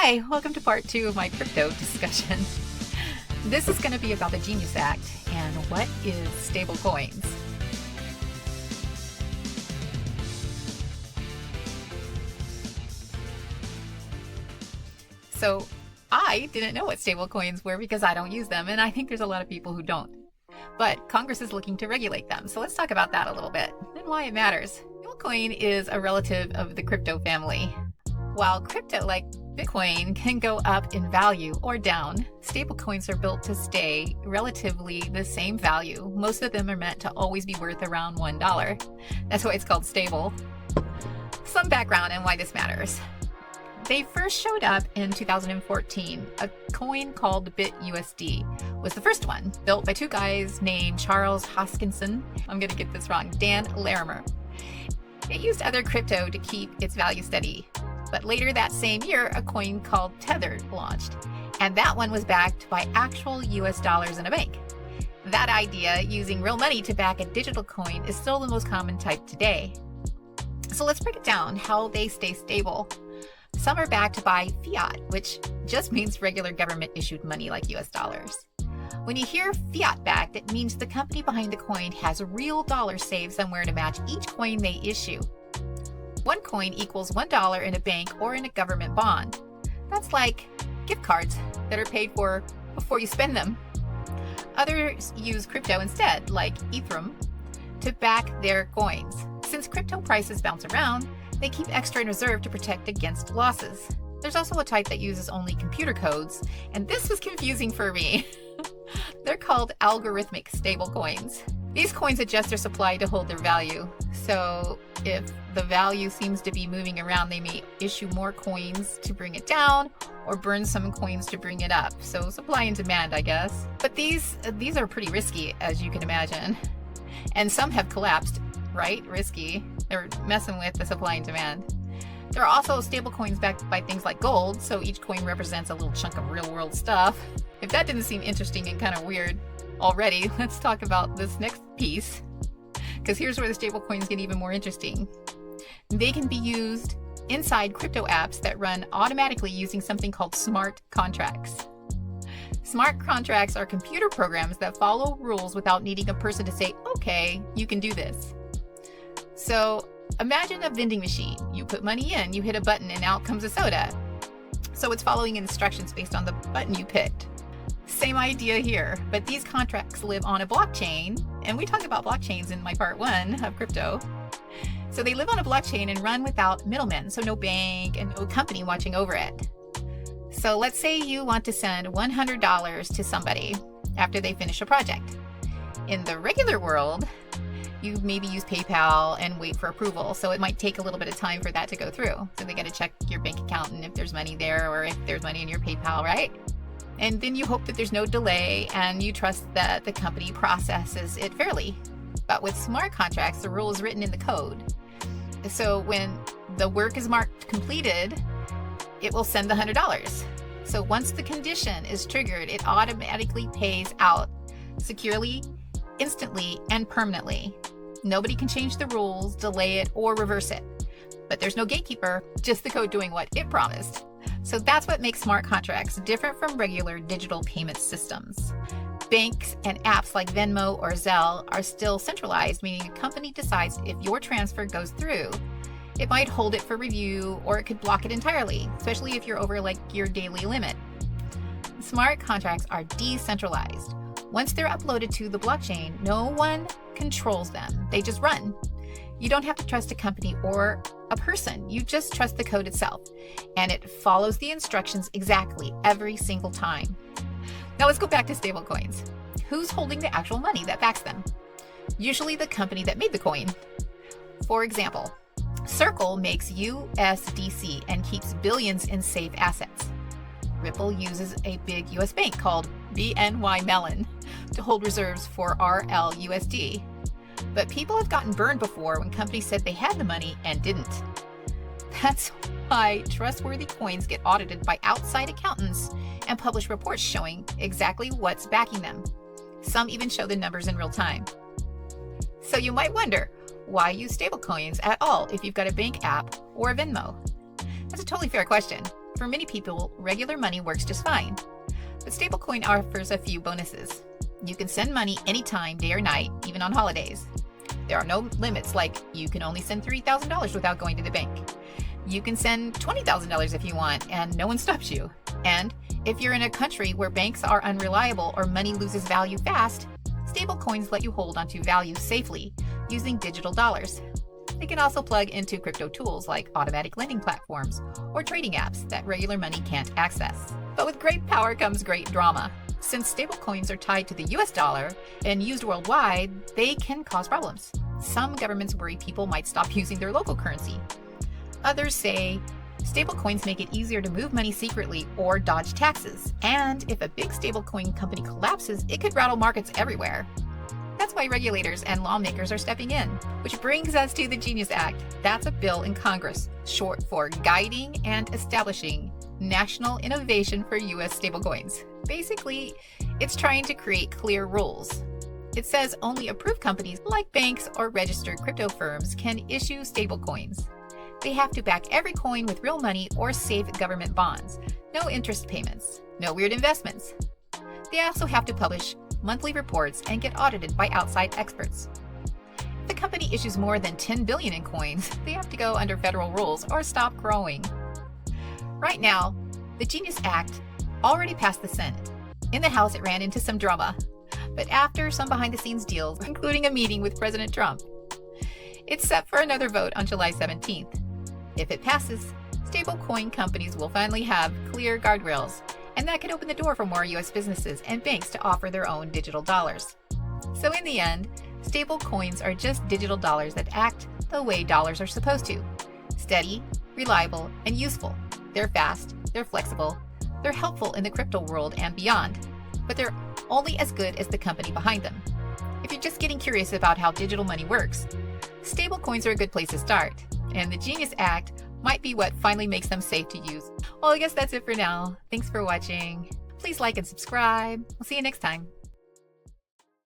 Hi, welcome to part 2 of my crypto discussion. This is going to be about the Genius Act and what is stable coins. So I didn't know what stable coins were because I don't use them, and I think there's a lot of people who don't. But Congress is looking to regulate them, so let's talk about that a little bit and why it matters. Stablecoin is a relative of the crypto family. While crypto, like Bitcoin, can go up in value or down, stablecoins are built to stay relatively the same value. Most of them are meant to always be worth around $1. That's why it's called stable. Some background on why this matters. They first showed up in 2014. A coin called BitUSD was the first one, built by two guys named Charles Hoskinson. I'm going to get this wrong. Dan Larimer. It used other crypto to keep its value steady. But later that same year, a coin called Tether launched, and that one was backed by actual US dollars in a bank. That idea, using real money to back a digital coin, is still the most common type today. So let's break it down how they stay stable. Some are backed by fiat, which just means regular government-issued money like US dollars. When you hear fiat backed, it means the company behind the coin has real dollars saved somewhere to match each coin they issue. One coin equals $1 in a bank or in a government bond. That's like gift cards that are paid for before you spend them. Others use crypto instead, like Ethereum, to back their coins. Since crypto prices bounce around, they keep extra in reserve to protect against losses. There's also a type that uses only computer codes, and this was confusing for me. They're called algorithmic stable coins. These coins adjust their supply to hold their value. So if the value seems to be moving around, they may issue more coins to bring it down or burn some coins to bring it up. So supply and demand, I guess. But these are pretty risky, as you can imagine. And some have collapsed, right? Risky. They're messing with the supply and demand. There are also stable coins backed by things like gold, so each coin represents a little chunk of real world stuff. If that didn't seem interesting and kind of weird already, let's talk about this next piece, because here's where the stable coins get even more interesting. They can be used inside crypto apps that run automatically using something called smart contracts. Smart contracts are computer programs that follow rules without needing a person to say, okay, you can do this. So imagine a vending machine. You put money in, you hit a button, and out comes a soda. So it's following instructions based on the button you picked. Same idea here, but these contracts live on a blockchain, and we talk about blockchains in my part 1 of crypto. So they live on a blockchain and run without middlemen, so no bank and no company watching over it. So let's say you want to send $100 to somebody after they finish a project. In the regular world, you maybe use PayPal and wait for approval, so it might take a little bit of time for that to go through. So they got to check your bank account and if there's money there or if there's money in your PayPal, right? And then you hope that there's no delay and you trust that the company processes it fairly. But with smart contracts, the rule is written in the code. So when the work is marked completed, it will send the $100. So once the condition is triggered, it automatically pays out securely, instantly, and permanently. Nobody can change the rules, delay it, or reverse it. But there's no gatekeeper, just the code doing what it promised. So that's what makes smart contracts different from regular digital payment systems. Banks and apps like Venmo or Zelle are still centralized, meaning a company decides if your transfer goes through. It might hold it for review, or it could block it entirely, especially if you're over like your daily limit. Smart contracts are decentralized. Once they're uploaded to the blockchain, no one controls them. They just run. You don't have to trust a company or a person. You just trust the code itself, and it follows the instructions exactly every single time. Now let's go back to stablecoins. Who's holding the actual money that backs them? Usually the company that made the coin. For example, Circle makes USDC and keeps billions in safe assets. Ripple uses a big US bank called BNY Mellon to hold reserves for RLUSD. But people have gotten burned before when companies said they had the money and didn't. That's why trustworthy coins get audited by outside accountants and publish reports showing exactly what's backing them. Some even show the numbers in real time. So you might wonder, why use stablecoins at all if you've got a bank app or a Venmo? That's a totally fair question. For many people, regular money works just fine. But stablecoin offers a few bonuses. You can send money anytime, day or night, even on holidays. There are no limits, like you can only send $3,000 without going to the bank. You can send $20,000 if you want, and no one stops you. And if you're in a country where banks are unreliable or money loses value fast, stablecoins let you hold onto value safely using digital dollars. They can also plug into crypto tools like automatic lending platforms or trading apps that regular money can't access. But with great power comes great drama. Since stablecoins are tied to the US dollar and used worldwide, they can cause problems. Some governments worry people might stop using their local currency. Others say stablecoins make it easier to move money secretly or dodge taxes. And if a big stablecoin company collapses, it could rattle markets everywhere. That's why regulators and lawmakers are stepping in. Which brings us to the Genius Act. That's a bill in Congress, short for Guiding and Establishing National Innovation for U.S. Stablecoins. Basically, it's trying to create clear rules. It says only approved companies like banks or registered crypto firms can issue stablecoins. They have to back every coin with real money or safe government bonds. No interest payments. No weird investments. They also have to publish monthly reports and get audited by outside experts. If the company issues more than $10 billion in coins, they have to go under federal rules or stop growing. Right now, the Genius Act already passed the Senate. In the House, it ran into some drama, but after some behind-the-scenes deals, including a meeting with President Trump, it's set for another vote on July 17th. If it passes, stablecoin companies will finally have clear guardrails, and that could open the door for more U.S. businesses and banks to offer their own digital dollars. So in the end, stablecoins are just digital dollars that act the way dollars are supposed to. Steady, reliable, and useful. They're fast, they're flexible, they're helpful in the crypto world and beyond, but they're only as good as the company behind them. If you're just getting curious about how digital money works, stablecoins are a good place to start, and the Genius Act might be what finally makes them safe to use. Well, I guess that's it for now. Thanks for watching. Please like and subscribe. We'll see you next time.